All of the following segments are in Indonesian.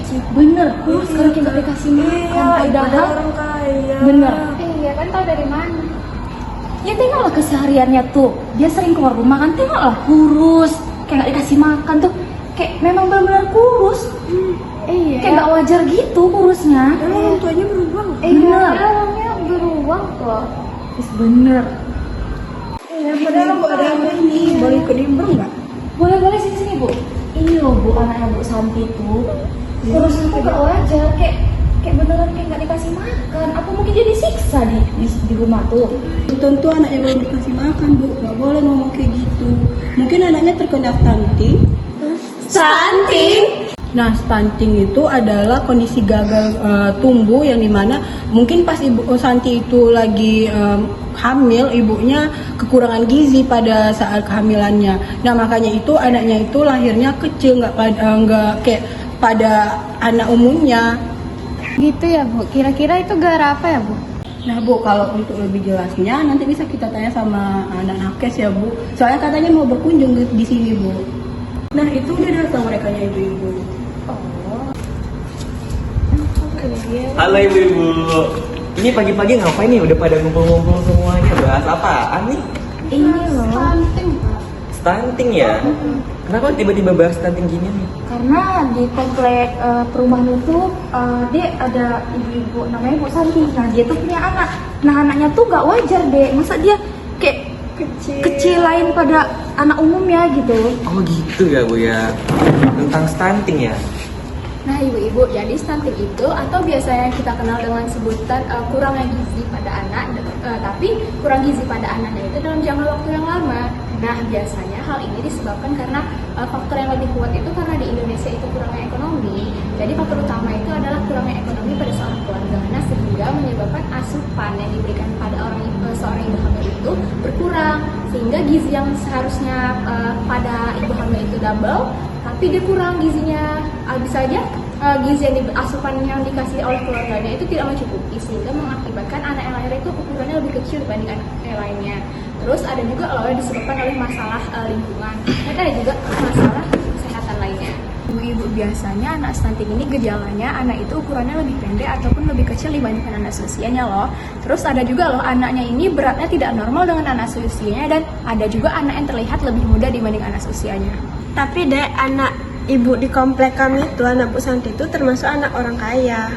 kecil. Bener, kurus kalau kita dikasih makan. Padahal orang kaya. bener. Iya kan, tahu dari mana? Ya tengoklah kesehariannya tuh. Dia sering keluar rumah kan, tengoklah kurus. Kayak nggak dikasih makan tuh. Kayak memang benar-benar kurus. Iya. Kayak nggak wajar gitu kurusnya. Emang orang tuanya berubah. Iya, orangnya beruang kok. Bener. Iya, padahal Bu ada apa ini? Boleh ikut nimbrung nggak? Boleh sini Bu. Ini loh Bu, anaknya Bu Santi tuh. Kurusnya tuh nggak wajar. Kayak beneran kayak nggak dikasih makan. Apa mungkin dia disiksa di rumah tuh? Tentu anaknya belum dikasih makan Bu, nggak boleh ngomong kayak gitu. Mungkin anaknya terkena stunting. Stunting? Nah, stunting itu adalah kondisi gagal tumbuh yang dimana mungkin pas Ibu Santi itu lagi hamil, ibunya kekurangan gizi pada saat kehamilannya. Nah, makanya itu anaknya itu lahirnya kecil, nggak kayak pada anak umumnya. Gitu ya Bu, kira-kira itu gara apa ya Bu? Nah Bu, kalau untuk lebih jelasnya nanti bisa kita tanya sama anak nakes ya Bu. Soalnya katanya mau berkunjung di sini Bu. Nah itu udah datang mereka ibu-ibu. Halo ibu-ibu. Ini pagi-pagi ngapain nih? Udah pada ngumpul-ngumpul semuanya. Bahas apaan nih? Ini loh. Stunting Pak. Stunting ya? Kenapa tiba-tiba bahas stunting gini nih? Karena di komplek perumahan itu dia ada ibu-ibu namanya Bu Santi. Nah dia tuh punya anak. Nah anaknya tuh nggak wajar deh. Masa dia kayak kecil lain pada anak umumnya gitu. Oh gitu ya Bu ya. Tentang stunting ya? Nah ibu-ibu, jadi stunting itu atau biasanya kita kenal dengan sebutan kurangnya gizi pada anak, tapi kurang gizi pada anaknya itu dalam jangka waktu yang lama. Nah biasanya hal ini disebabkan karena faktor yang lebih kuat itu karena di Indonesia itu kurangnya ekonomi. Jadi faktor utama itu adalah kurangnya ekonomi pada seorang keluarga. Nah sehingga menyebabkan asupan yang diberikan pada seorang ibu hamil itu berkurang, sehingga gizi yang seharusnya pada ibu hamil itu double, tapi dia kurang gizinya. Bisa aja gizi asupan yang dikasih oleh keluarganya itu tidak mencukupi, sehingga mengakibatkan anak yang lahir itu ukurannya lebih kecil dibanding anak yang lainnya. Terus ada juga loh yang disebabkan oleh masalah lingkungan, dan ada juga masalah kesehatan lainnya. Ibu-ibu, biasanya anak stunting ini gejalanya anak itu ukurannya lebih pendek ataupun lebih kecil dibandingkan anak seusianya loh. Terus ada juga loh anaknya ini beratnya tidak normal dengan anak seusianya, dan ada juga anak yang terlihat lebih muda dibanding anak seusianya. Tapi Dek, anak ibu di komplek kami itu, anak Bu Santi itu termasuk anak orang kaya.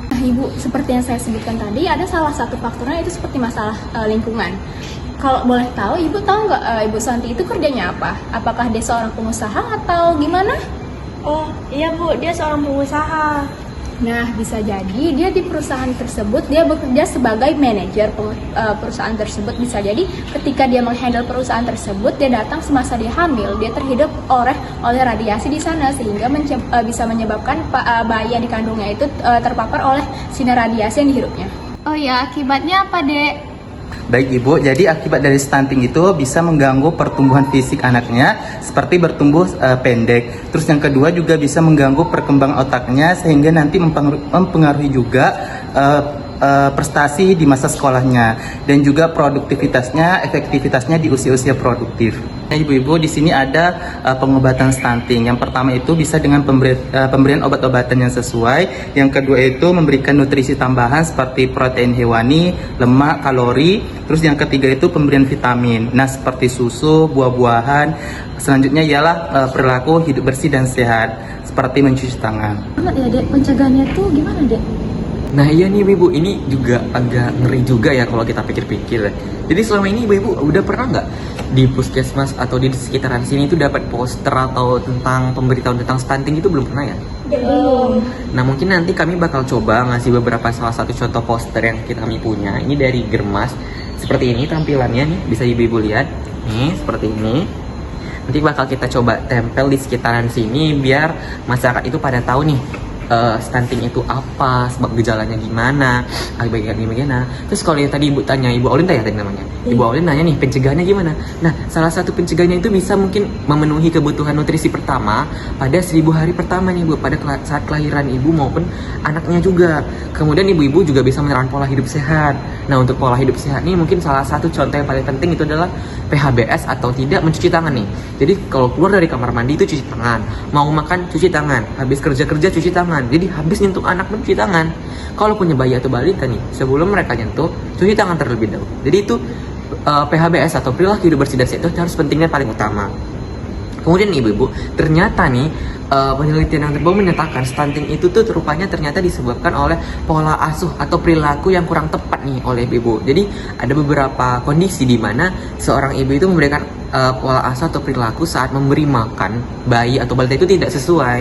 Nah Ibu, seperti yang saya sebutkan tadi, ada salah satu faktornya itu seperti masalah lingkungan. Kalau boleh tahu, Ibu tahu nggak Ibu Santi itu kerjanya apa? Apakah dia seorang pengusaha atau gimana? Oh iya Bu, dia seorang pengusaha. Nah, bisa jadi dia di perusahaan tersebut dia bekerja sebagai manajer perusahaan tersebut. Bisa jadi ketika dia menghandle perusahaan tersebut, dia datang semasa dia hamil, dia terhidup oleh radiasi di sana, sehingga bisa menyebabkan bayi yang dikandungnya itu terpapar oleh sinar radiasi yang dihirupnya. Oh ya, akibatnya apa, Dek? Baik Ibu, jadi akibat dari stunting itu bisa mengganggu pertumbuhan fisik anaknya seperti bertumbuh pendek. Terus yang kedua juga bisa mengganggu perkembangan otaknya sehingga nanti mempengaruhi juga prestasi di masa sekolahnya dan juga produktivitasnya, efektivitasnya di usia-usia produktif. Nah, ibu-ibu di sini ada pengobatan stunting. Yang pertama itu bisa dengan pemberian obat-obatan yang sesuai. Yang kedua itu memberikan nutrisi tambahan seperti protein hewani, lemak, kalori. Terus yang ketiga itu pemberian vitamin. Nah, seperti susu, buah-buahan. Selanjutnya ialah perilaku hidup bersih dan sehat, seperti mencuci tangan. Ya Dek, pencegahannya tuh gimana Dek? Nah iya nih ibu, ini juga agak ngeri juga ya kalau kita pikir-pikir. Jadi selama ini ibu udah pernah nggak di puskesmas atau di sekitaran sini itu dapat poster atau tentang pemberitahuan tentang stunting itu belum pernah ya? Belum. Nah mungkin nanti kami bakal coba ngasih beberapa salah satu contoh poster yang kami punya. Ini dari Germas, seperti ini tampilannya nih, bisa ibu-ibu lihat. Nih seperti ini. Nanti bakal kita coba tempel di sekitaran sini biar masyarakat itu pada tahu nih stunting itu apa, sebab gejalanya gimana, gimana. Terus kalau yang tadi ibu tanya, Ibu Aulinta ya tadi namanya, Ibu Aulin nanya nih pencegahannya gimana. Nah salah satu pencegahannya itu bisa mungkin memenuhi kebutuhan nutrisi pertama pada 1000 hari pertama nih Bu, pada saat kelahiran ibu maupun anaknya juga. Kemudian ibu-ibu juga bisa menerapkan pola hidup sehat. Nah, untuk pola hidup sehat nih mungkin salah satu contoh yang paling penting itu adalah PHBS atau tidak mencuci tangan nih. Jadi kalau keluar dari kamar mandi itu cuci tangan, mau makan cuci tangan, habis kerja cuci tangan. Jadi habis nyentuh anak pun cuci tangan. Kalau punya bayi atau balita nih, sebelum mereka nyentuh, cuci tangan terlebih dahulu. Jadi itu PHBS atau perilaku hidup bersih dan sehat itu harus pentingnya paling utama. Kemudian nih ibu-ibu, ternyata nih penelitian yang terbaru menyatakan stunting itu tuh rupanya ternyata disebabkan oleh pola asuh atau perilaku yang kurang tepat nih oleh ibu. Jadi ada beberapa kondisi di mana seorang ibu itu memberikan pola asuh atau perilaku saat memberi makan bayi atau balita itu tidak sesuai.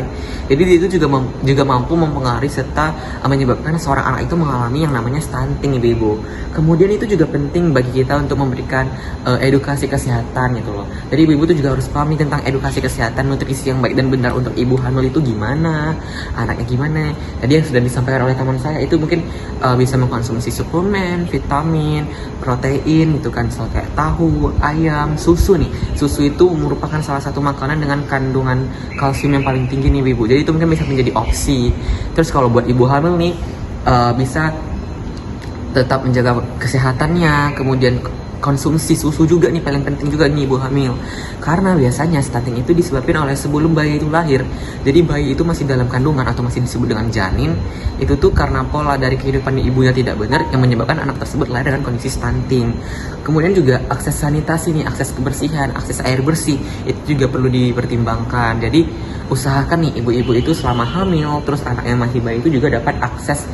Jadi itu juga mampu mempengaruhi serta menyebabkan seorang anak itu mengalami yang namanya stunting ibu-ibu. Kemudian itu juga penting bagi kita untuk memberikan edukasi kesehatan gitu loh. Jadi ibu-ibu itu juga harus pahami tentang edukasi kesehatan, nutrisi yang baik dan benar untuk ibu hamil itu gimana, anaknya gimana. Tadi yang sudah disampaikan oleh teman saya itu mungkin bisa mengkonsumsi suplemen, vitamin, protein gitu kan, misalnya kayak tahu, ayam, susu nih. Susu itu merupakan salah satu makanan dengan kandungan kalsium yang paling tinggi nih ibu. Jadi itu mungkin bisa menjadi opsi. Terus kalau buat ibu hamil nih bisa tetap menjaga kesehatannya, kemudian konsumsi susu juga nih paling penting juga nih ibu hamil, karena biasanya stunting itu disebabkan oleh sebelum bayi itu lahir. Jadi bayi itu masih dalam kandungan atau masih disebut dengan janin, itu tuh karena pola dari kehidupan ibunya tidak benar yang menyebabkan anak tersebut lahir dengan kondisi stunting. Kemudian juga akses sanitasi nih, akses kebersihan, akses air bersih itu juga perlu dipertimbangkan. Jadi usahakan nih ibu-ibu itu selama hamil terus anaknya masih bayi itu juga dapat akses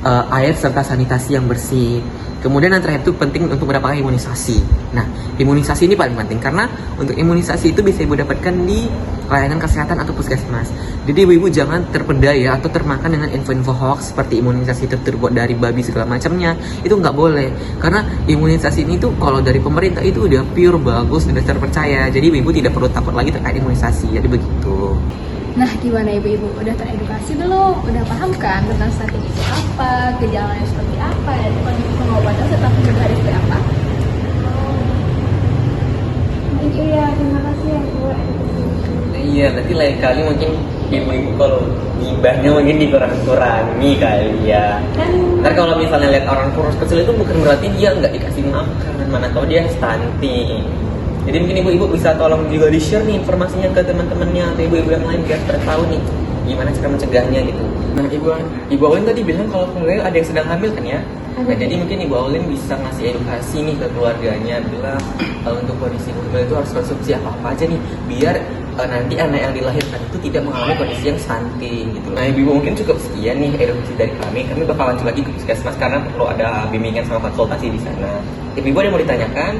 air serta sanitasi yang bersih. Kemudian yang terakhir itu penting untuk mendapatkan imunisasi. Nah, imunisasi ini paling penting karena untuk imunisasi itu bisa ibu dapatkan di layanan kesehatan atau puskesmas. Jadi ibu-ibu jangan terpedaya atau termakan dengan info-info hoax seperti imunisasi itu terbuat dari babi segala macamnya. Itu nggak boleh. Karena imunisasi ini tuh kalau dari pemerintah itu udah pure, bagus, sudah terpercaya. Jadi ibu-ibu tidak perlu takut lagi terkait imunisasi. Jadi begitu. Nah, gimana ibu-ibu? Udah teredukasi belum? Udah paham kan tentang stunting itu apa, gejalanya seperti apa, dan pengobatan serta pencegahannya seperti apa? Iya, terima kasih ya Bu. Iya, nanti lain kali mungkin ibu-ibu kalau gibahnya mungkin dikurang-kurangi kali ya. Ntar kalau misalnya lihat orang kurus kecil itu bukan berarti dia nggak dikasih makan, mana tahu dia stunting. Jadi mungkin ibu-ibu bisa tolong juga di-share nih informasinya ke teman-temannya atau ibu-ibu yang lain biar pada tahu nih gimana cara mencegahnya gitu. Nah, Ibu Aulin tadi bilang kalau keluarga ada yang sedang hamil kan ya? Nah, jadi mungkin Ibu Aulin bisa ngasih edukasi nih ke keluarganya bilang untuk kondisi hamil itu harus konsumsi apa-apa aja nih biar nanti anak yang dilahirkan itu tidak mengalami kondisi yang stunting gitu. Nah, ibu mungkin cukup sekian nih edukasi dari kami. Kami bakal lanjut lagi ke puskesmas karena perlu ada bimbingan sama konsultasi di sana. Ibu ada yang mau ditanyakan?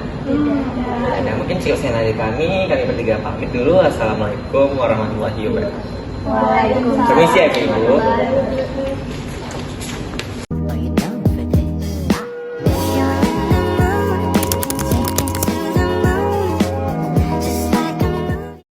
Ada. Mungkin cukup sekian dari kami bertiga pamit dulu. Assalamualaikum warahmatullahi wabarakatuh. Waalaikumsalam. Permisi ya ibu.